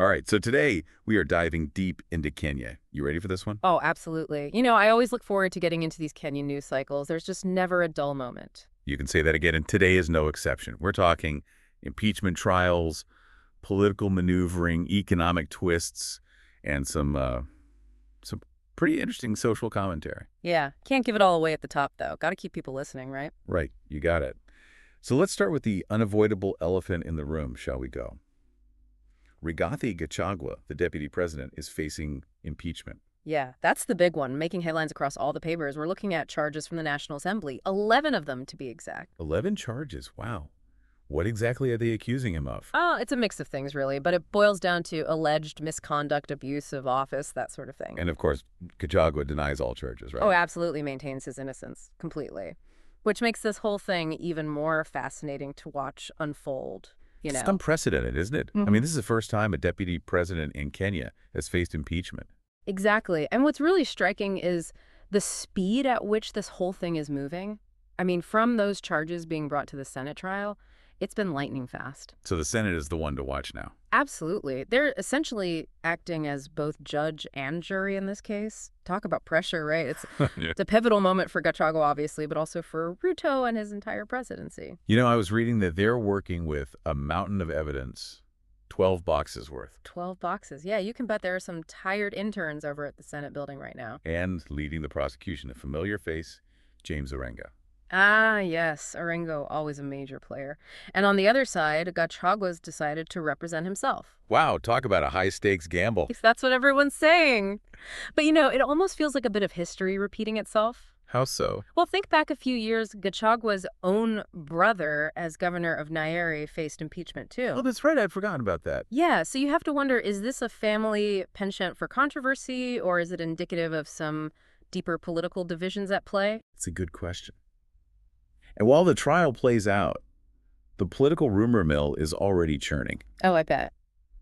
All right, so today we are diving deep into Kenya. You ready for this one? Oh, absolutely. I always look forward to getting into these Kenyan news cycles. There's just never a dull moment. You can say that again, and today is no exception. We're talking impeachment trials, political maneuvering, economic twists, and some pretty interesting social commentary. Yeah, can't give it all away at the top, though. Got to keep people listening, right? Right, you got it. So let's start with the unavoidable elephant in the room, shall we go? Rigathi Gachagua, the deputy president, is facing impeachment. Yeah, that's the big one, making headlines across all the papers. We're looking at charges from the National Assembly, 11 of them to be exact. 11 charges, wow. What exactly are they accusing him of? Oh, it's a mix of things, really, but it boils down to alleged misconduct, abuse of office, that sort of thing. And of course, Gachagua denies all charges, right? Oh, absolutely maintains his innocence, completely. Which makes this whole thing even more fascinating to watch unfold. It's unprecedented, isn't it? I mean, this is the first time a deputy president in Kenya has faced impeachment. Exactly. And what's really striking is the speed at which this whole thing is moving. I mean, from those charges being brought to the Senate trial, it's been lightning fast. So the Senate is the one to watch now. Absolutely. They're essentially acting as both judge and jury in this case. Talk about pressure, right? It's Yeah. It's a pivotal moment for Gachagua, obviously, but also for Ruto and his entire presidency. You know, I was reading that they're working with a mountain of evidence, 12 boxes worth. 12 boxes. Yeah, you can bet there are some tired interns over at the Senate building right now. And leading the prosecution, a familiar face, James Orenga. Ah, yes, Orengo, always a major player. And on the other side, Gachagua's decided to represent himself. Wow, talk about a high-stakes gamble. That's what everyone's saying. But it almost feels like a bit of history repeating itself. How so? Well, think back a few years, Gachagua's own brother, as governor of Nyeri, faced impeachment too. Oh, that's right. I'd forgotten about that. Yeah, so you have to wonder, is this a family penchant for controversy, or is it indicative of some deeper political divisions at play? It's a good question. And while the trial plays out, the political rumor mill is already churning. Oh, I bet.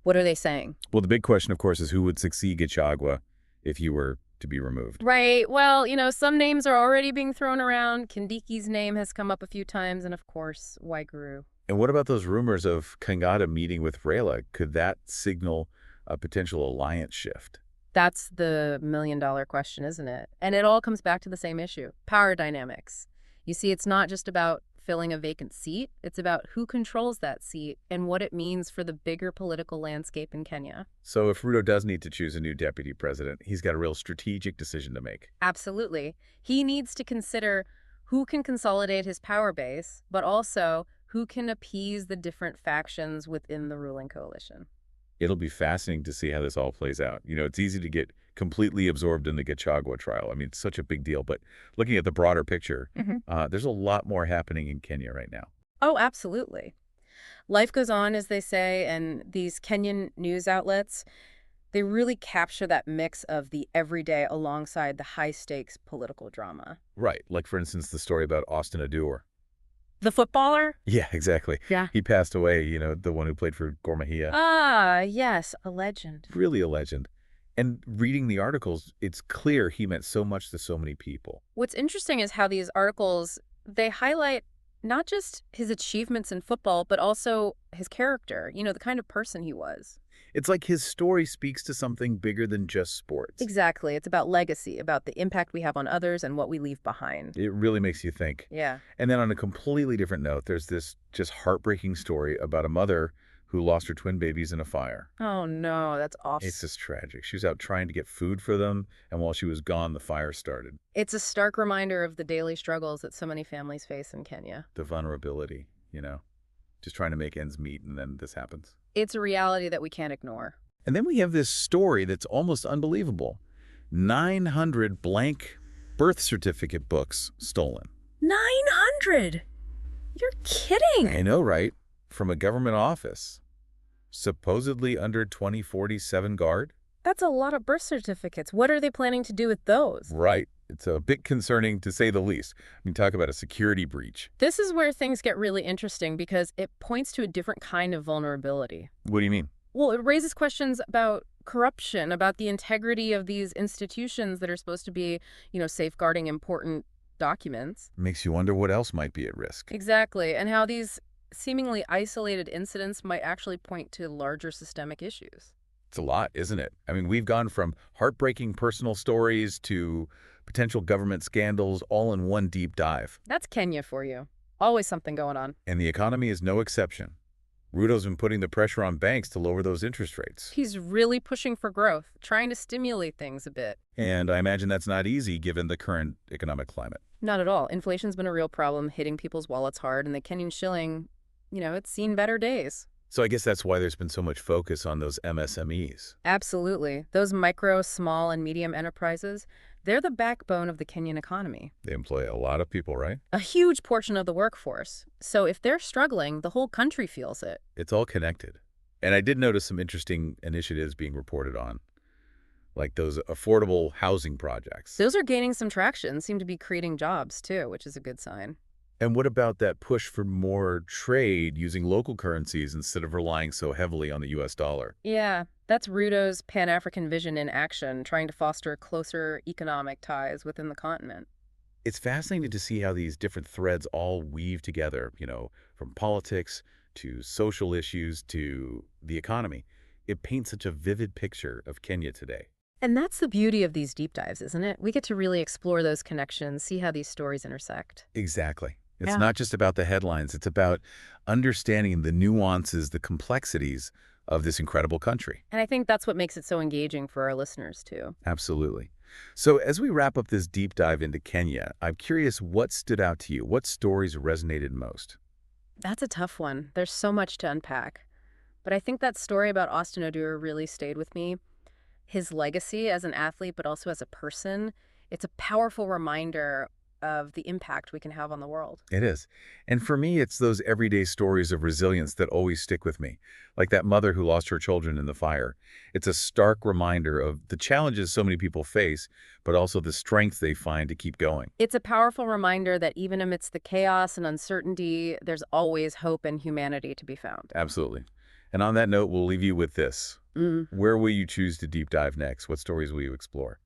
What are they saying? Well, the big question, of course, is who would succeed Gachagua if he were to be removed. Right. Well, some names are already being thrown around. Kindiki's name has come up a few times, and of course, Waiguru. And what about those rumors of Kenyaga meeting with Raila? Could that signal a potential alliance shift? That's the million-dollar question, isn't it? And it all comes back to the same issue, power dynamics. You see, it's not just about filling a vacant seat. It's about who controls that seat and what it means for the bigger political landscape in Kenya. So if Ruto does need to choose a new deputy president, he's got a real strategic decision to make. Absolutely. He needs to consider who can consolidate his power base, but also who can appease the different factions within the ruling coalition. It'll be fascinating to see how this all plays out. It's easy to get completely absorbed in the Gachagua trial. I mean, it's such a big deal. But looking at the broader picture, there's a lot more happening in Kenya right now. Oh, absolutely. Life goes on, as they say, and these Kenyan news outlets, they really capture that mix of the everyday alongside the high-stakes political drama. Right. Like, for instance, the story about Austin Adure. The footballer? Yeah, exactly. Yeah. He passed away, the one who played for Gor Mahia. Ah, yes, a legend. Really a legend. And reading the articles, it's clear he meant so much to so many people. What's interesting is how these articles, they highlight not just his achievements in football, but also his character, the kind of person he was. It's like his story speaks to something bigger than just sports. Exactly. It's about legacy, about the impact we have on others and what we leave behind. It really makes you think. Yeah. And then on a completely different note, there's this just heartbreaking story about a mother who lost her twin babies in a fire. Oh, no, that's awful. It's just tragic. She was out trying to get food for them, and while she was gone, the fire started. It's a stark reminder of the daily struggles that so many families face in Kenya. The vulnerability, just trying to make ends meet, and then this happens. It's a reality that we can't ignore. And then we have this story that's almost unbelievable. 900 blank birth certificate books stolen. 900? You're kidding. I know, right? From a government office. Supposedly under 2047 guard. That's a lot of birth certificates. What are they planning to do with those? Right. It's a bit concerning, to say the least. I mean, talk about a security breach. This is where things get really interesting because it points to a different kind of vulnerability. What do you mean? Well, it raises questions about corruption, about the integrity of these institutions that are supposed to be, safeguarding important documents. Makes you wonder what else might be at risk. Exactly, and how these seemingly isolated incidents might actually point to larger systemic issues. It's a lot, isn't it? I mean, we've gone from heartbreaking personal stories to potential government scandals all in one deep dive. That's Kenya for you. Always something going on. And the economy is no exception. Ruto's been putting the pressure on banks to lower those interest rates. He's really pushing for growth, trying to stimulate things a bit. And I imagine that's not easy given the current economic climate. Not at all. Inflation's been a real problem, hitting people's wallets hard, and the Kenyan shilling, it's seen better days. So I guess that's why there's been so much focus on those MSMEs. Absolutely. Those micro, small, and medium enterprises, they're the backbone of the Kenyan economy. They employ a lot of people, right? A huge portion of the workforce. So if they're struggling, the whole country feels it. It's all connected. And I did notice some interesting initiatives being reported on, like those affordable housing projects. Those are gaining some traction, seem to be creating jobs too, which is a good sign. And what about that push for more trade using local currencies instead of relying so heavily on the U.S. dollar? Yeah, that's Ruto's Pan-African vision in action, trying to foster closer economic ties within the continent. It's fascinating to see how these different threads all weave together, from politics to social issues to the economy. It paints such a vivid picture of Kenya today. And that's the beauty of these deep dives, isn't it? We get to really explore those connections, see how these stories intersect. Exactly. It's Yeah. not just about the headlines. It's about understanding the nuances, the complexities of this incredible country. And I think that's what makes it so engaging for our listeners, too. Absolutely. So as we wrap up this deep dive into Kenya, I'm curious what stood out to you? What stories resonated most? That's a tough one. There's so much to unpack. But I think that story about Austin Oduro really stayed with me. His legacy as an athlete, but also as a person, it's a powerful reminder of the impact we can have on the world. It is. And for me, it's those everyday stories of resilience that always stick with me, like that mother who lost her children in the fire. It's a stark reminder of the challenges so many people face, but also the strength they find to keep going. It's a powerful reminder that even amidst the chaos and uncertainty, there's always hope and humanity to be found. Absolutely. And on that note, we'll leave you with this. Where will you choose to deep dive next? What stories will you explore?